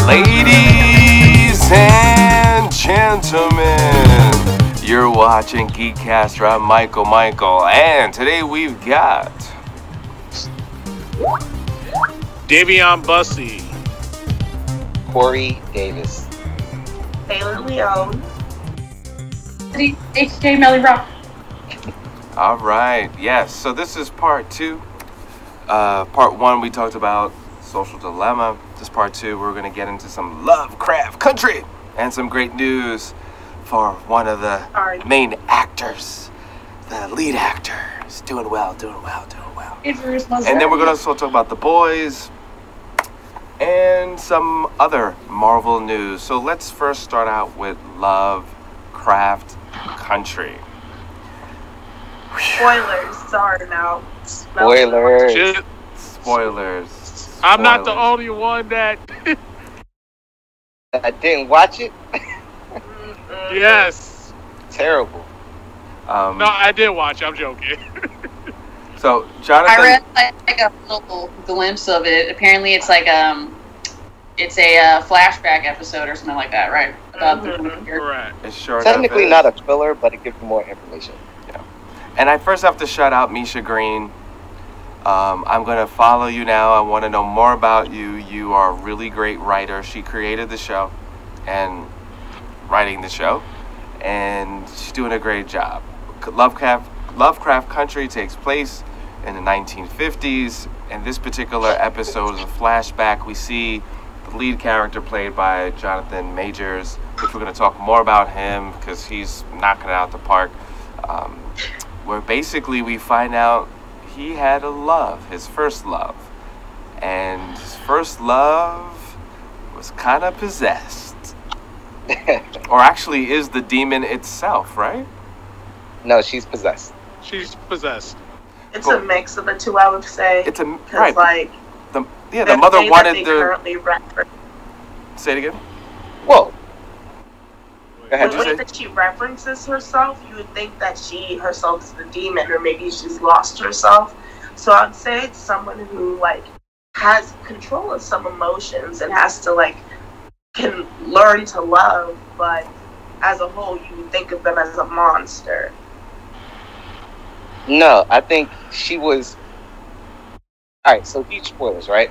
Ladies and gentlemen, you're watching GEEKCASTER. I'm Michael, and today we've got Dayveonne Bussey, Corey Davis, Taylor Leone, HJ Melly Rock. All right, yes. So this is part two. Part one, we talked about social dilemma. This part two, we're going to get into some Lovecraft Country and some great news for one of the main actors, the lead actor. He's doing well. And then we're going to also talk about The Boys and some other Marvel news. So let's first start out with Lovecraft Country. Spoilers, sorry now. Spoilers. Spoilers. I'm not the only one that. I didn't watch it. Yes. Terrible. No, I did watch it. I'm joking. So, Jonathan. I read like a little glimpse of it. Apparently, it's like it's a flashback episode or something like that, right? About the Correct. It's sure Technically not a filler, but it gives you more information. Yeah. And I first have to shout out Misha Green. I'm going to follow you now. I want to know more about you. You are a really great writer. She created the show and writing the show, and she's doing a great job. Lovecraft Country takes place in the 1950s. In this particular episode is a flashback. We see the lead character played by Jonathan Majors, which we're going to talk more about him because he's knocking it out the park. Where basically we find out he had a love, his first love. And his first love was kind of possessed. Or actually is the demon itself, right? No, she's possessed. She's possessed. It's a mix of the two, I would say. It's a right. Like the mother wanted the. Say it again. Whoa. The way that she references herself, you would think that she herself is the demon, or maybe she's lost herself. So I'd say it's someone who has control of some emotions and has to can learn to love, but as a whole, you would think of them as a monster. No, I think she was. Alright, so huge spoilers, right?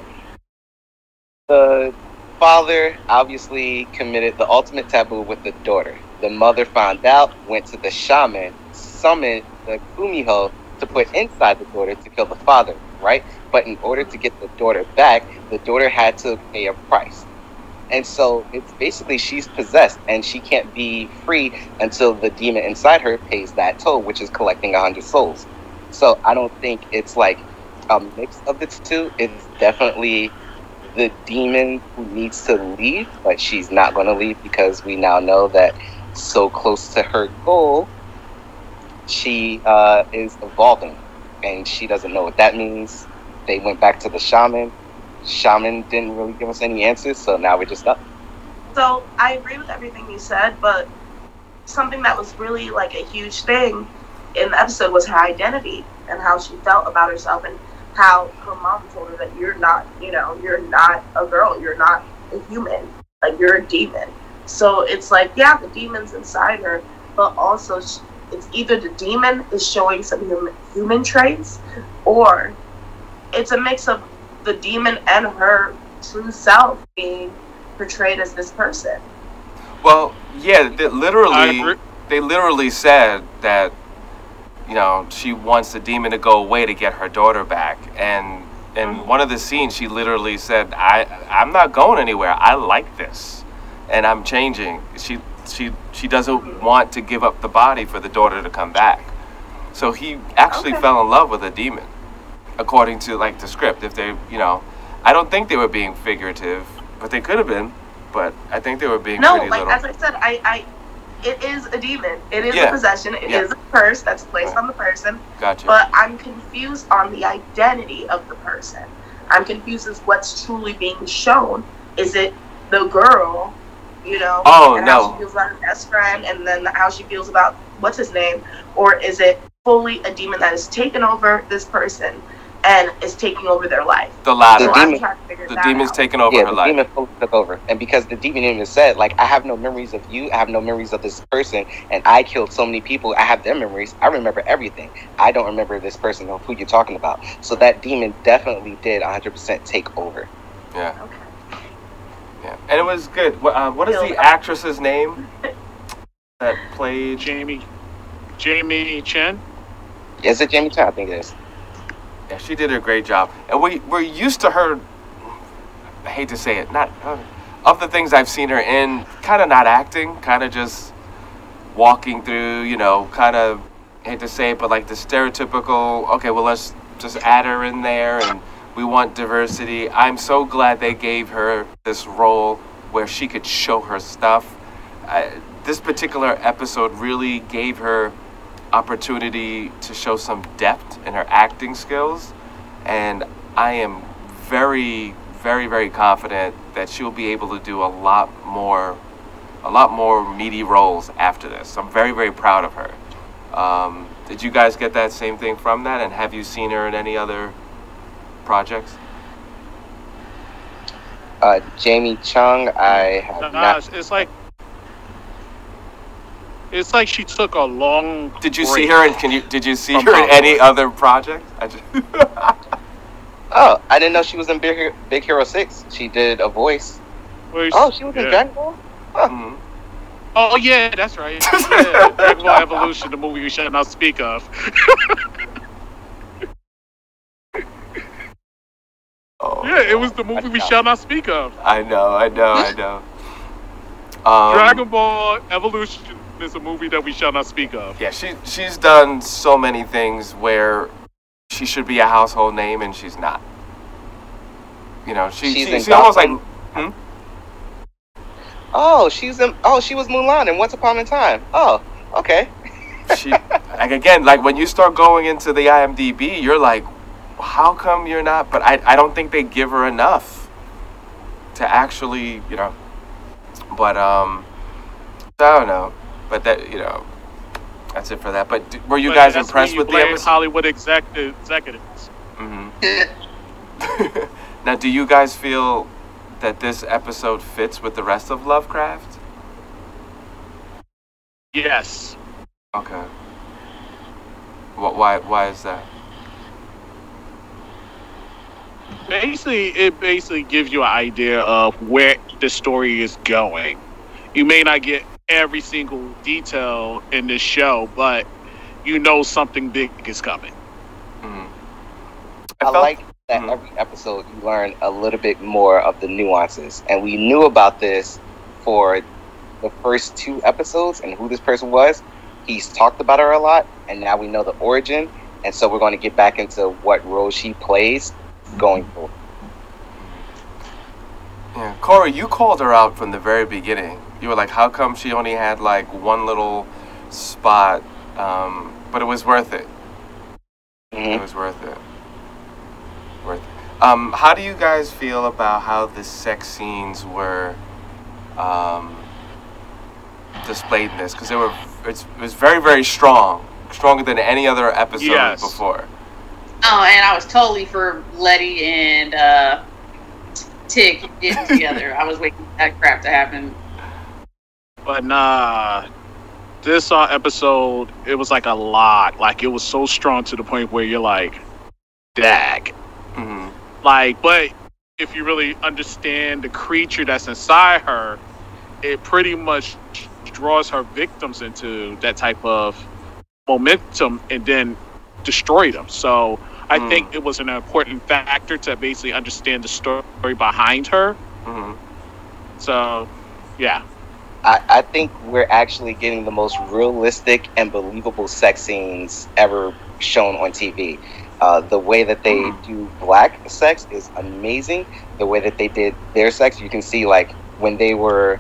The father obviously committed the ultimate taboo with the daughter. The mother found out, went to the shaman, summoned the Kumiho to put inside the daughter to kill the father, right? But in order to get the daughter back, the daughter had to pay a price. And so it's basically she's possessed and she can't be free until the demon inside her pays that toll, which is collecting 100 souls. So I don't think it's like a mix of the two. It's definitely the demon who needs to leave, but she's not going to leave because we now know that so close to her goal, she is evolving, and she doesn't know what that means. They went back to the shaman. Shaman didn't really give us any answers, so now we're just stuck. So I agree with everything you said, but something that was really a huge thing in the episode was her identity and how she felt about herself, and how her mom told her that you're not a girl, you're not a human, you're a demon. So it's the demon's inside her, but also it's either the demon is showing some human traits, or it's a mix of the demon and her true self being portrayed as this person. Well, yeah, they literally said that, she wants the demon to go away to get her daughter back. And in one of the scenes, she literally said, I'm not going anywhere. I like this. And I'm changing. She doesn't want to give up the body for the daughter to come back. So he actually fell in love with a demon, according to the script. If they, I don't think they were being figurative, but they could have been. But I think they were being pretty little. As I said, it is a demon. It is a possession. It is a curse that's placed on the person. Gotcha. But I'm confused on the identity of the person. I'm confused as what's truly being shown. Is it the girl, how she feels about her best friend, and then how she feels about what's his name, or is it fully a demon that has taken over this person and is taking over their life. The latter. So I'm trying to figure The that demon's out. taking over her the life. demon fully took over. And because the demon even said, like, I have no memories of you, I have no memories of this person, and I killed so many people, I have their memories, I remember everything. I don't remember this person of who you're talking about. So that demon definitely did 100% take over. Yeah. Okay. Yeah. And it was good. What is the actress's name that played Jamie Chen. Is it Jamie Chen? I think it is. Yeah, she did a great job. And we're used to her, I hate to say it, not of the things I've seen her in, kind of not acting, kind of just walking through, you know, kind of, hate to say it, but like the stereotypical, okay, well, let's just add her in there and we want diversity. I'm so glad they gave her this role where she could show her stuff. This particular episode really gave her opportunity to show some depth in her acting skills, and I am very, very, very confident that she'll be able to do a lot more meaty roles after this. I'm very, very proud of her. Did you guys get that same thing from that, and have you seen her in any other projects? Jamie Chung, I have not. It's like she took a long. Did you break. see her? And did you see her in any other project? Oh, I didn't know she was in Big Hero 6. She did a voice. Oh, she was in Dragon Ball? Huh. Mm-hmm. Oh, yeah, that's right. Yeah, Dragon Ball Evolution, the movie we shall not speak of. Oh, yeah, it was the movie we shall not speak of. I know. Dragon Ball Evolution is a movie that we shall not speak of. Yeah, she's done so many things where she should be a household name and she's not. You know, she almost like. Oh, she was Mulan in Once Upon a Time. Oh, okay. She like again, like when you start going into the IMDb, you're like, how come you're not? But I don't think they give her enough to actually, you know. But I don't know. But that, you know, that's it for that. But were you guys impressed with the episode? Hollywood executives. Mm-hmm. Now, do you guys feel that this episode fits with the rest of Lovecraft? Yes. Okay. Why is that? It basically gives you an idea of where the story is going. You may not get every single detail in this show, but you know something big is coming. Mm-hmm. I like that every episode you learn a little bit more of the nuances. And we knew about this for the first 2 episodes and who this person was. He's talked about her a lot, and now we know the origin. And so we're going to get back into what role she plays going forward. Yeah, Corey, you called her out from the very beginning. You were like, how come she only had like one little spot? But it was worth it. Mm-hmm. It was worth it. How do you guys feel about how the sex scenes were displayed in this? Because it was very, very strong. Stronger than any other episode before. Oh, and I was totally for Letty and Tig getting together. I was waiting for that crap to happen. But nah, this episode, it was like a lot. Like, it was so strong to the point where you're like, dag. Mm-hmm. Like, but if you really understand the creature that's inside her, it pretty much draws her victims into that type of momentum and then destroy them. So I think it was an important factor to basically understand the story behind her. Mm-hmm. So, yeah. I think we're actually getting the most realistic and believable sex scenes ever shown on TV. The way that they do black sex is amazing. The way that they did their sex, you can see like when they were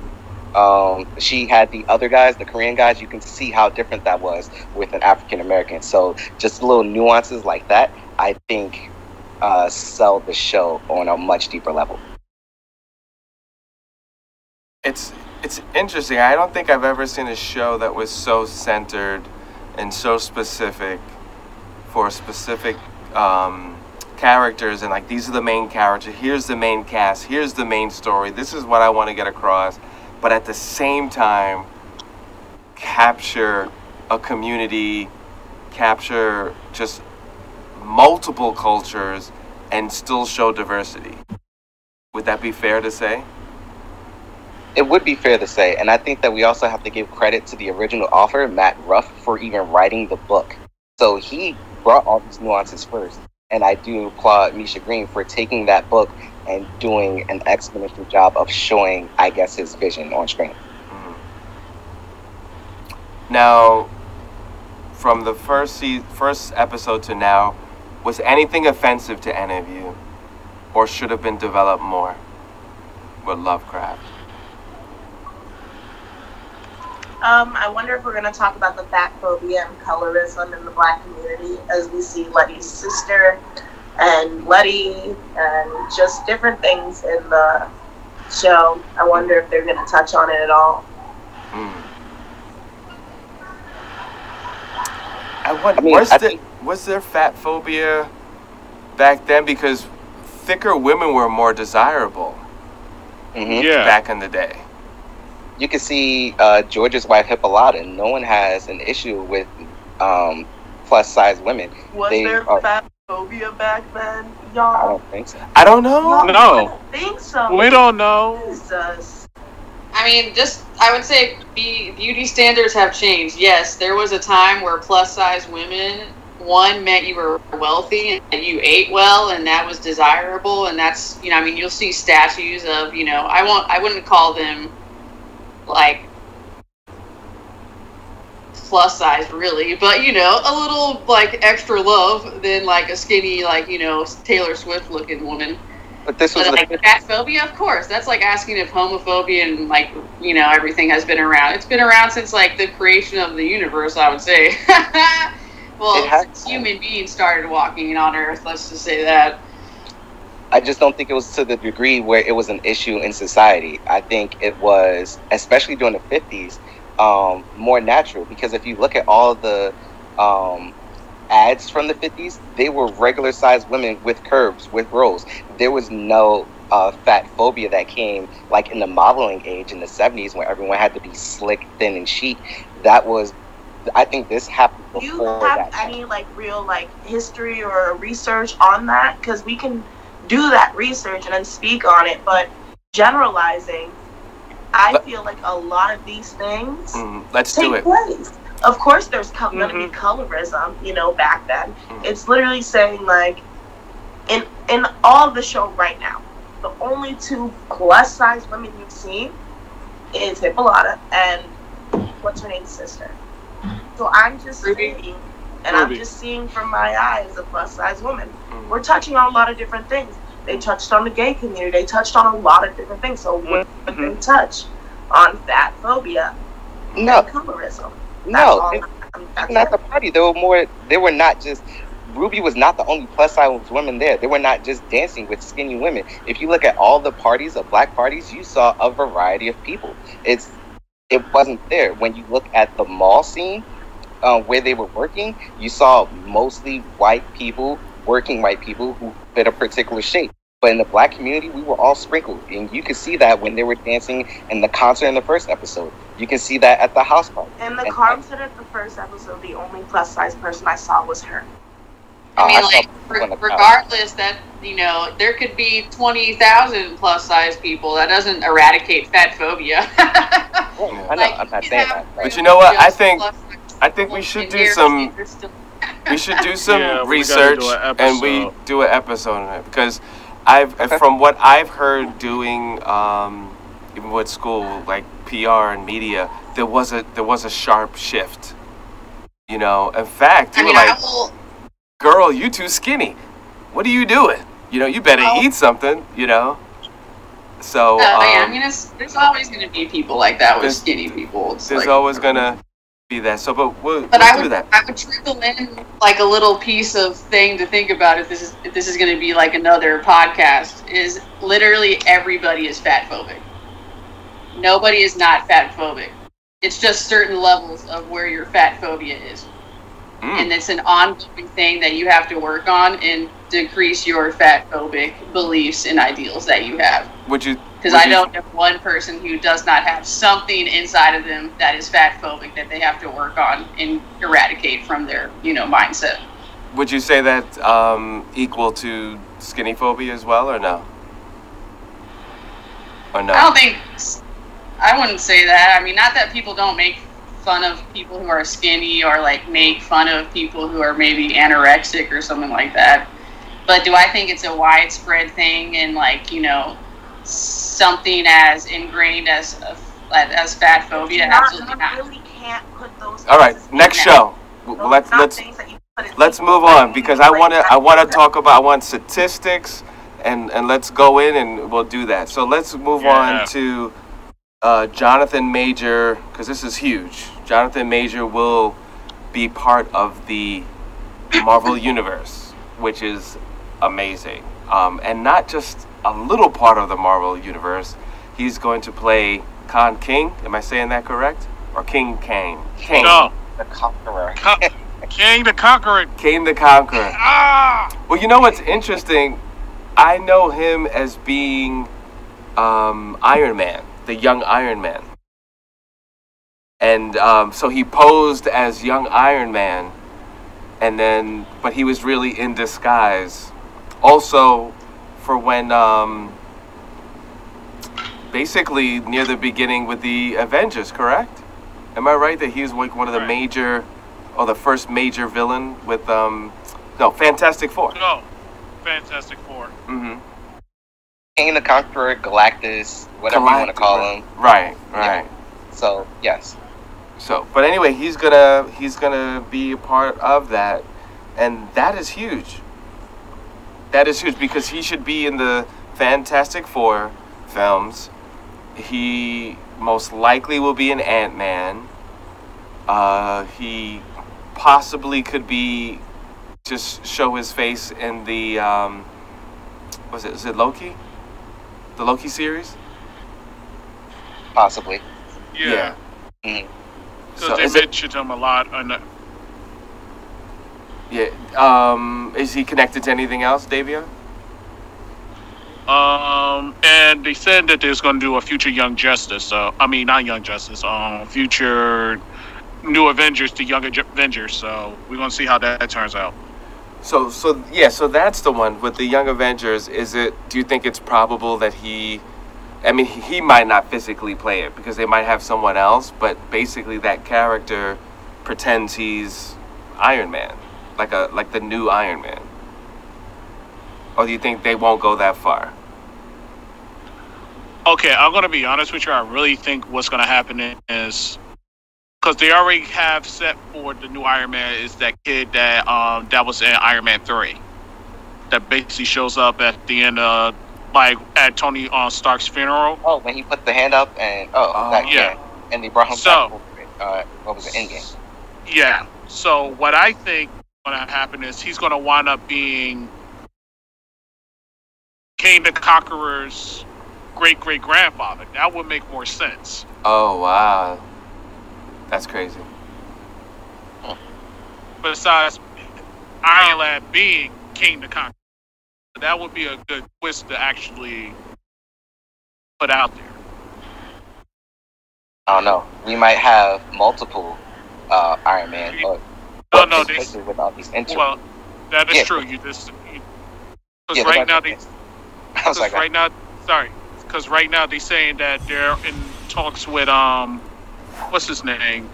she had the other guys, the Korean guys, you can see how different that was with an African American. So just little nuances like that, I think sell the show on a much deeper level. It's interesting. I don't think I've ever seen a show that was so centered and so specific for a specific characters and like, these are the main characters, here's the main cast, here's the main story, this is what I want to get across, but at the same time capture a community, capture just multiple cultures, and still show diversity. Would that be fair to say? It would be fair to say, and I think that we also have to give credit to the original author, Matt Ruff, for even writing the book. So he brought all these nuances first, and I do applaud Misha Green for taking that book and doing an exponential job of showing, I guess, his vision on screen. Now, from the first episode to now, was anything offensive to any of you, or should have been developed more with Lovecraft? I wonder if we're going to talk about the fat phobia and colorism in the Black community, as we see Letty's sister and Letty and just different things in the show. I wonder if they're going to touch on it at all. Was there fat phobia back then? Because thicker women were more desirable back in the day. You can see George's wife Hippolyta. No one has an issue with plus size women. Was there fat phobia back then, y'all? I don't think so. I don't know. No, I don't think so. We don't know. Jesus. I mean, I would say beauty standards have changed. Yes, there was a time where plus size women, one, meant you were wealthy and you ate well, and that was desirable. And that's, I mean, you'll see statues of, I wouldn't call them like plus size really, but a little like extra love than like a skinny, like Taylor Swift looking woman. But this was like fat phobia, of course. That's like asking if homophobia and like everything has been around. It's been around since like the creation of the universe, I would say. Well, since human beings started walking on Earth, let's just say that. I just don't think it was to the degree where it was an issue in society. I think it was, especially during the 50s, more natural. Because if you look at all the ads from the 50s, they were regular sized women with curves, with rolls. There was no fat phobia that came like in the modeling age in the 70s when everyone had to be slick, thin, and chic. I think this happened before. Do you have any like real like history or research on that? Because we can do that research and then speak on it, but generalizing, I feel like a lot of these things take place. Of course there's going to be colorism, back then. It's literally saying like, in all the show right now, the only two plus size women you've seen is Hippolyta and what's her name's sister. So I'm just saying, and I'm just seeing from my eyes a plus size woman. We're touching on a lot of different things. They touched on the gay community. They touched on a lot of different things. So when they touch on fat phobia and colorism, not the party. They were not just. Ruby was not the only plus size woman there. They were not just dancing with skinny women. If you look at all the parties, of black parties, you saw a variety of people. It wasn't there. When you look at the mall scene, where they were working, you saw mostly white people, working white people who fit a particular shape. But in the black community, we were all sprinkled. And you can see that when they were dancing in the concert in the first episode. You can see that at the house party. In the concert at the first episode, the only plus size person I saw was her. I mean, regardless that, there could be 20,000 plus size people. That doesn't eradicate fat phobia. I know, I'm not saying that. Right? But you know what? I think we should do some research and we do an episode on it, because from what I've heard doing even with school, like PR and media, there was a sharp shift. In fact, you were like, girl, you too skinny. What are you doing? You better eat something, So I mean, there's always going to be people like that with skinny people. There's always going to be that. So, but we'll do that. I would trickle in like a little piece of thing to think about if this is going to be like another podcast. Is literally everybody is fat phobic. Nobody is not fat phobic. It's just certain levels of where your fat phobia is. And it's an ongoing thing that you have to work on and decrease your fat phobic beliefs and ideals that you have. Because I don't know one person who does not have something inside of them that is fat phobic that they have to work on and eradicate from their, mindset. Would you say that equal to skinny phobia as well, or no? Or no? I wouldn't say that. I mean, not that people don't make fun of people who are skinny or like make fun of people who are maybe anorexic or something like that. But do I think it's a widespread thing and like, something as ingrained as fat phobia? Absolutely not. Really can't put those. All right, next show. Let's move on because I want statistics and let's go in and we'll do that. So let's move on to Jonathan Major, because this is huge. Jonathan Major will be part of the Marvel Universe, which is amazing. And not just a little part of the Marvel Universe. He's going to play Khan King. Am I saying that correct? Or King Kang? King. No. The Conqueror. King the Conqueror. King the Conqueror. Well, you know what's interesting? I know him as being Iron Man, the young Iron Man. And so he posed as young Iron Man, but he was really in disguise. Also, for when, basically near the beginning with the Avengers, correct? Am I right that he's like one of the the first major villain with, Fantastic Four. No, Fantastic Four. Mm-hmm. King the Conqueror, Galactus, whatever you want to call him. Right. Yeah. So, yes. So, but anyway, he's gonna be a part of that, and that is huge. That is huge because he should be in the Fantastic Four films. He most likely will be an Ant-Man. He possibly could be just show his face in the is it Loki? The Loki series? Possibly. Yeah. Mm-hmm. Because they mentioned him a lot on the... Yeah. Is he connected to anything else, Dayveonne? And they said that there's going to do a future Young Justice. So I mean, not Young Justice. Future New Avengers to Young Avengers. So we're going to see how that turns out. So that's the one with the Young Avengers. Do you think it's probable that he might not physically play it because they might have someone else, but basically that character pretends he's Iron Man, like the new Iron Man? Or do you think they won't go that far? Okay, I'm going to be honest with you. I really think what's going to happen is, because they already have set for the new Iron Man is that kid that was in Iron Man 3, that basically shows up at the end of at Tony Stark's funeral. Oh, when he put the hand up and and they brought him back. What was it? Endgame. Yeah. So what I think going to happen is he's going to wind up being King the Conqueror's great-great-grandfather. That would make more sense. Oh, wow. That's crazy. Besides Iron Man being King the Conqueror. That would be a good twist to actually put out there. I don't know. We might have multiple Iron Man. No, with all these well, that is true. Because right now they're saying that they're in talks with what's his name,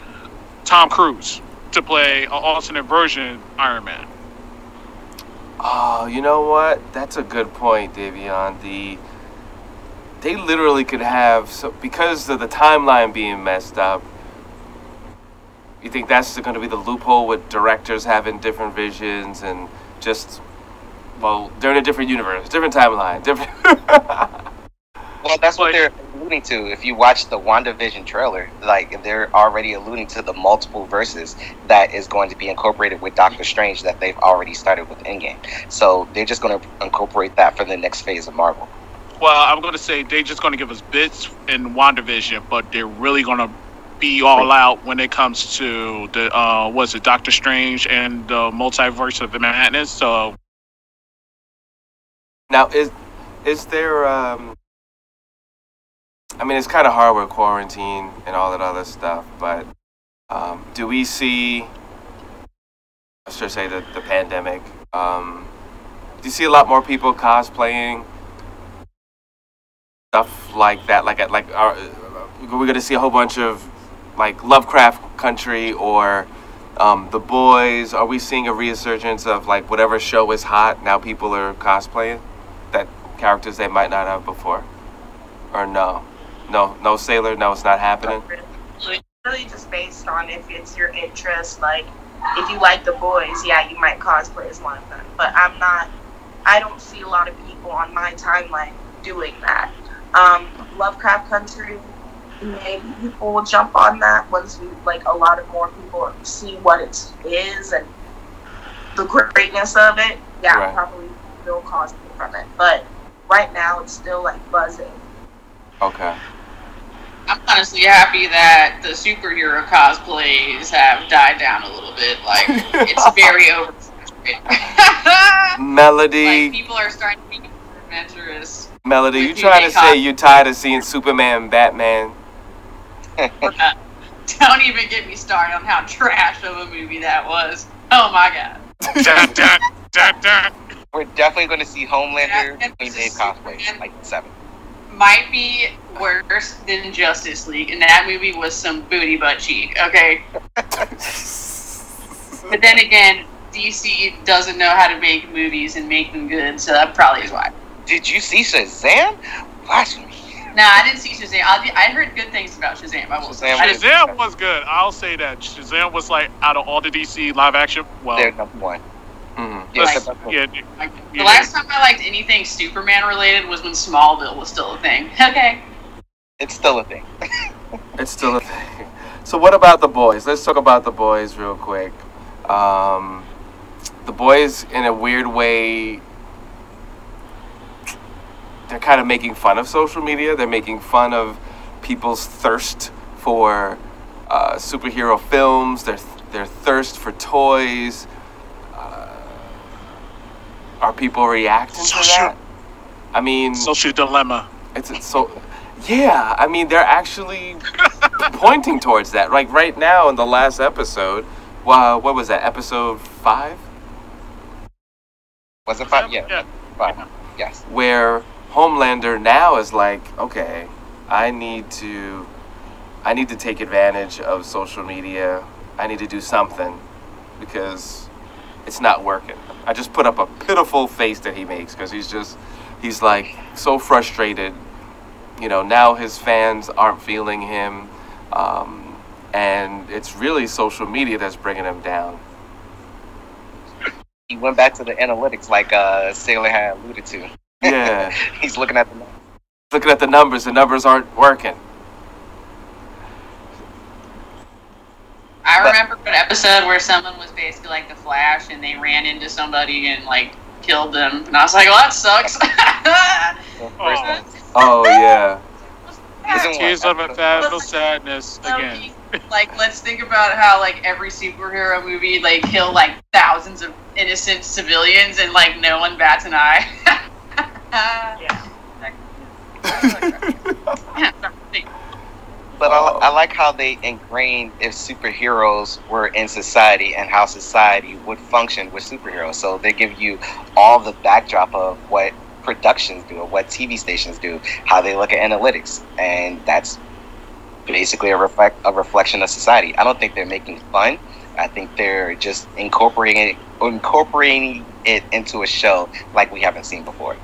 Tom Cruise, to play an alternate version Iron Man. Oh, you know what? That's a good point, Dayveonne. They literally could have, because of the timeline being messed up, you think that's going to be the loophole with directors having different visions and just, they're in a different universe, different timeline, different... Well, that's what they're alluding to. If you watch the WandaVision trailer, they're already alluding to the multiple verses that is going to be incorporated with Doctor Strange that they've already started with Endgame. So they're just going to incorporate that for the next phase of Marvel. Well, I'm going to say they're just going to give us bits in WandaVision, but they're really going to be all out when it comes to the was it Doctor Strange and the Multiverse of the Madness. So now is there I mean, it's kind of hard with quarantine and all that other stuff, but do we see, I should say, the pandemic? Do you see a lot more people cosplaying stuff like that? Like we're going to see a whole bunch of like Lovecraft Country or The Boys. Are we seeing a resurgence of like whatever show is hot now? People are cosplaying that characters they might not have before, or no? No, Sailor. No, it's not happening. Really, just based on if it's your interest. Like, if you like The Boys, yeah, you might cosplay as one of them. But I don't see a lot of people on my timeline doing that. Lovecraft Country, maybe people will jump on that once a lot of more people see what it is and the greatness of it. Yeah, right. Probably will cosplay from it. But right now, it's still like buzzing. Okay. I'm honestly happy that the superhero cosplays have died down a little bit. Like, it's very oversaturated. Melody. Like, people are starting to be adventurous. Melody, you trying to say you tired of seeing Superman and Batman? Don't even get me started on how trash of a movie that was. Oh my god. Dun, dun, dun, dun. We're definitely going to see Homelander between Dave cosplays, like 7. Might be worse than Justice League, and that movie was some booty butt cheek, okay? But then again, DC doesn't know how to make movies and make them good, so that probably is why. Did you see Shazam? Blasphemy. Nah, I didn't see Shazam. I heard good things about Shazam. Shazam was good. I'll say that. Shazam was like, out of all the DC live action, well, they're number 1. Mm-hmm. Yes, the last time I liked anything Superman related was when Smallville was still a thing. Okay. It's still a thing. It's still a thing. So what about The Boys? Let's talk about The Boys real quick. The Boys, in a weird way, they're kind of making fun of social media. They're making fun of people's thirst for superhero films, their thirst for toys. Are people reacting to that? I mean, social dilemma. It's so, yeah. I mean, they're actually pointing towards that. Like right now in the last episode, what was that? Episode 5? Was it 5? Yeah. 5. Yes. Where Homelander now is like, okay, I need to take advantage of social media. I need to do something because it's not working. I just put up a pitiful face that he makes because he's like so frustrated. You know, now his fans aren't feeling him, and it's really social media that's bringing him down. He went back to the analytics like Sailor had alluded to. Yeah. He's looking at the numbers. Looking at the numbers. The numbers aren't working. I remember an episode where someone was basically like the Flash and they ran into somebody and like killed them. And I was like, well, that sucks. Oh, yeah. Tears of unfathomable sadness again. Like, let's think about how like every superhero movie like kill like thousands of innocent civilians and like no one bats an eye. Yeah. But I like how they ingrained if superheroes were in society and how society would function with superheroes. So they give you all the backdrop of what productions do, or what TV stations do, how they look at analytics, and that's basically a reflection of society. I don't think they're making fun. I think they're just incorporating it into a show like we haven't seen before.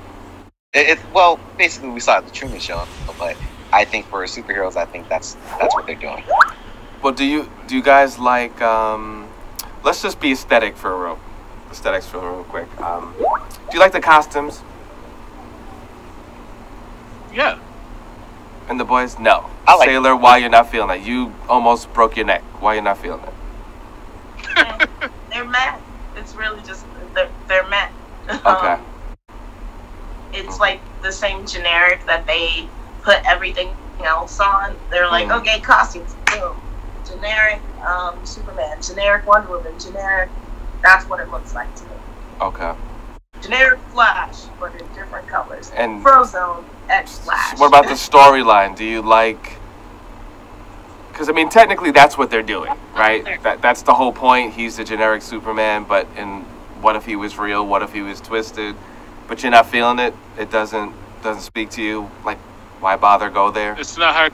Well, basically we saw the Truman Show, but I think for superheroes, I think that's what they're doing. Well, do you guys like? Let's just be aesthetics for a real quick. Do you like the costumes? Yeah. And The Boys? No. I like Sailor, why you're not feeling it? You almost broke your neck. Why you're not feeling it? Yeah, they're mad. It's really just they're mad. Okay. It's like the same generic that they put everything else on. They're like, okay, costumes, boom. generic Superman, generic Wonder Woman, generic. That's what it looks like to me. Okay. Generic Flash, but in different colors. And Frozone X Flash. what about the storyline? Do you like? Because I mean, technically, that's what they're doing, right? That's the whole point. He's the generic Superman, but in what if he was real? What if he was twisted? But you're not feeling it. It doesn't speak to you. Like, why bother go there? It's not her.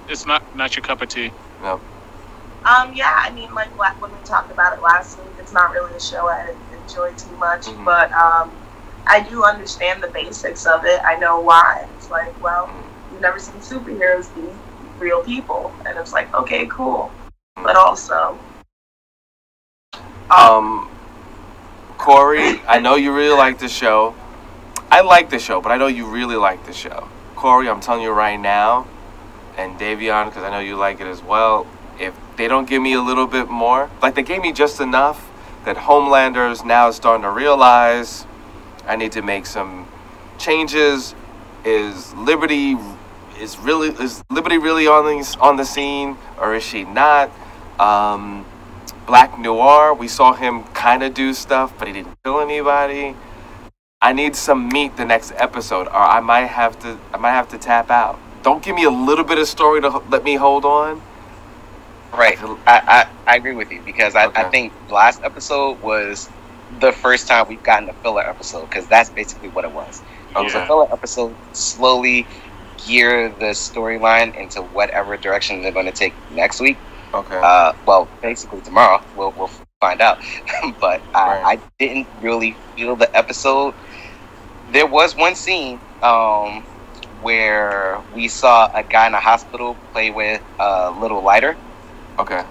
It's not your cup of tea. No. Yeah, I mean, like when we talked about it last week, it's not really a show I enjoy too much, but I do understand the basics of it. I know why. It's like, well, you've never seen superheroes be real people, and it's like, okay, cool, but also, Corey, I know you really like the show. I like the show, but I know you really like the show. Corey, I'm telling you right now, and Dayveonne, because I know you like it as well, if they don't give me a little bit more, like they gave me just enough that Homelanders now is starting to realize I need to make some changes. Is Liberty really on the scene, or is she not? Black Noir, we saw him kind of do stuff, but he didn't kill anybody. I need some meat the next episode, or I might have to tap out. Don't give me a little bit of story to let me hold on. Right. I agree with you, because I think last episode was the first time we've gotten a filler episode, because that's basically what it was. It was a filler episode, slowly gear the storyline into whatever direction they're going to take next week. Okay. Well, basically tomorrow we'll find out. But I didn't really feel the episode. There was one scene where we saw a guy in a hospital play with a little lighter. Okay.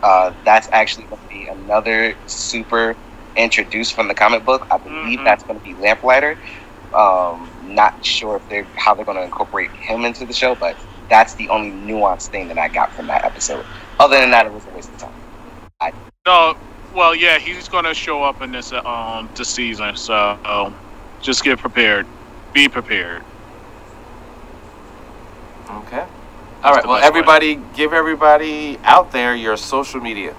That's actually going to be another super introduced from the comic book. I believe that's going to be Lamplighter. Not sure if how they're going to incorporate him into the show, but that's the only nuanced thing that I got from that episode. Other than that, it was a waste of time. No, well, yeah, he's going to show up in this season, so just get prepared. Be prepared. Okay. All right. Well, everybody, give everybody out there your social media,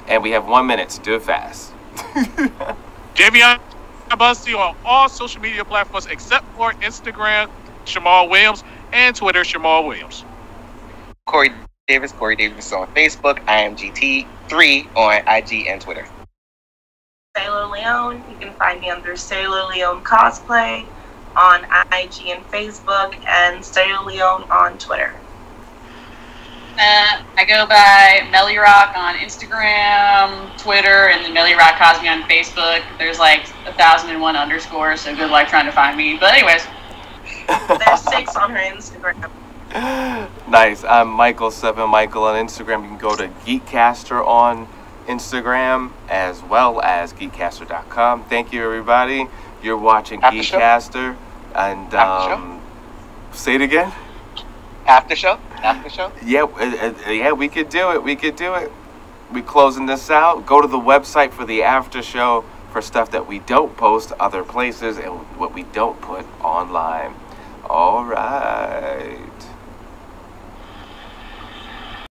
and we have 1 minute, so do it fast. Dayveonne Bussey on all social media platforms except for Instagram, Shamal Williams, and Twitter, Shamal Williams. Corey Davis on Facebook. I am GT3 on IG and Twitter. Sailor Leone. You can find me under Sailor Leone Cosplay on IG and Facebook, and Sailor Leone on Twitter. I go by Melly Rock on Instagram, Twitter, and then Melly Rock Cosby on Facebook. There's like 1,001 underscores, so good luck trying to find me. But anyways. There's 6 on her Instagram. Nice. I'm Michael7Michael on Instagram. You can go to GEEKCASTER on Instagram, as well as GeekCaster.com. Thank you, everybody. You're watching GeekCaster. And say it again. After show? Yeah, we could do it. We closing this out. Go to the website for the after show for stuff that we don't post other places and what we don't put online. All right.